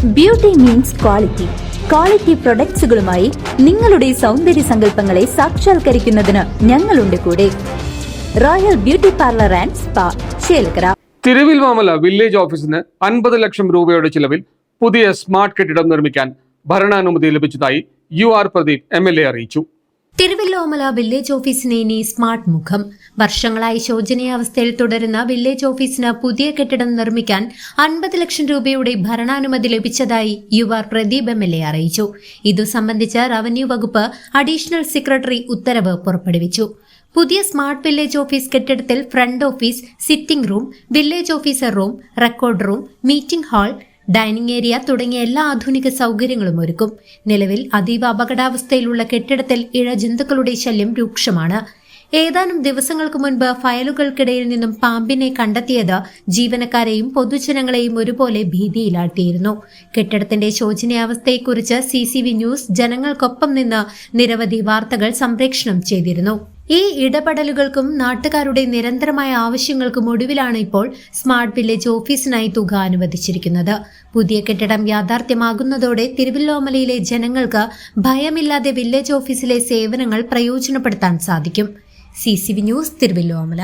Beauty means quality. Quality പ്രൊഡക്ട്സുകളുമായി നിങ്ങളുടെ സൗന്ദര്യ സങ്കല്പങ്ങളെ സാക്ഷാത്കരിക്കുന്നതിന് ഞങ്ങളുണ്ട് കൂടെ. Royal beauty parlour and spa, Chelakkara. Thiruvilwamala village ഓഫീസിന് 50 ലക്ഷം രൂപയുടെ ചിലവിൽ പുതിയ സ്മാർട്ട് കെട്ടിടം നിർമ്മിക്കാൻ ഭരണാനുമതി ലഭിച്ചതായി UR പ്രദീപ് MLA അറിയിച്ചു. തിരുവല്ലോമല വില്ലേജ് ഓഫീസിന് ഇനി സ്മാർട്ട് മുഖം. വർഷങ്ങളായി ശോചനീയാവസ്ഥയിൽ തുടരുന്ന വില്ലേജ് ഓഫീസിന് പുതിയ കെട്ടിടം നിർമ്മിക്കാൻ 50 ലക്ഷം രൂപയുടെ ഭരണാനുമതി ലഭിച്ചതായി UR പ്രദീപ് MLA അറിയിച്ചു. ഇതു സംബന്ധിച്ച് റവന്യൂ വകുപ്പ് അഡീഷണൽ സെക്രട്ടറി ഉത്തരവ് പുറപ്പെടുവിച്ചു. പുതിയ സ്മാർട്ട് വില്ലേജ് ഓഫീസ് കെട്ടിടത്തിൽ front office, sitting room, village officer room, record room, meeting hall, dining area തുടങ്ങിയ എല്ലാ ആധുനിക സൗകര്യങ്ങളും ഒരുക്കും. നിലവിൽ അതീവ അപകടാവസ്ഥയിലുള്ള കെട്ടിടത്തിൽ ഇഴജന്തുക്കളുടെ ശല്യം രൂക്ഷമാണ്. ഏതാനും ദിവസങ്ങൾക്ക് മുൻപ് ഫയലുകൾക്കിടയിൽ നിന്നും പാമ്പിനെ കണ്ടെത്തിയത് ജീവനക്കാരെയും പൊതുജനങ്ങളെയും ഒരുപോലെ ഭീതിയിലാഴ്ത്തിയിരുന്നു. കെട്ടിടത്തിന്റെ ശോചനീയാവസ്ഥയെക്കുറിച്ച് CCV ന്യൂസ് ജനങ്ങൾക്കൊപ്പം നിന്ന് നിരവധി വാർത്തകൾ സംപ്രേഷണം ചെയ്തിരുന്നു. ഈ ഇടപെടലുകൾക്കും നാട്ടുകാരുടെ നിരന്തരമായ ആവശ്യങ്ങൾക്കും ഒടുവിലാണ് ഇപ്പോൾ സ്മാർട്ട് വില്ലേജ് ഓഫീസിനായി തുക അനുവദിച്ചിരിക്കുന്നത്. പുതിയ കെട്ടിടം യാഥാർത്ഥ്യമാകുന്നതോടെ തിരുവല്ലോമലയിലെ ജനങ്ങൾക്ക് ഭയമില്ലാതെ വില്ലേജ് ഓഫീസിലെ സേവനങ്ങൾ പ്രയോജനപ്പെടുത്താൻ സാധിക്കും. CCV news, Thiruvilwamala.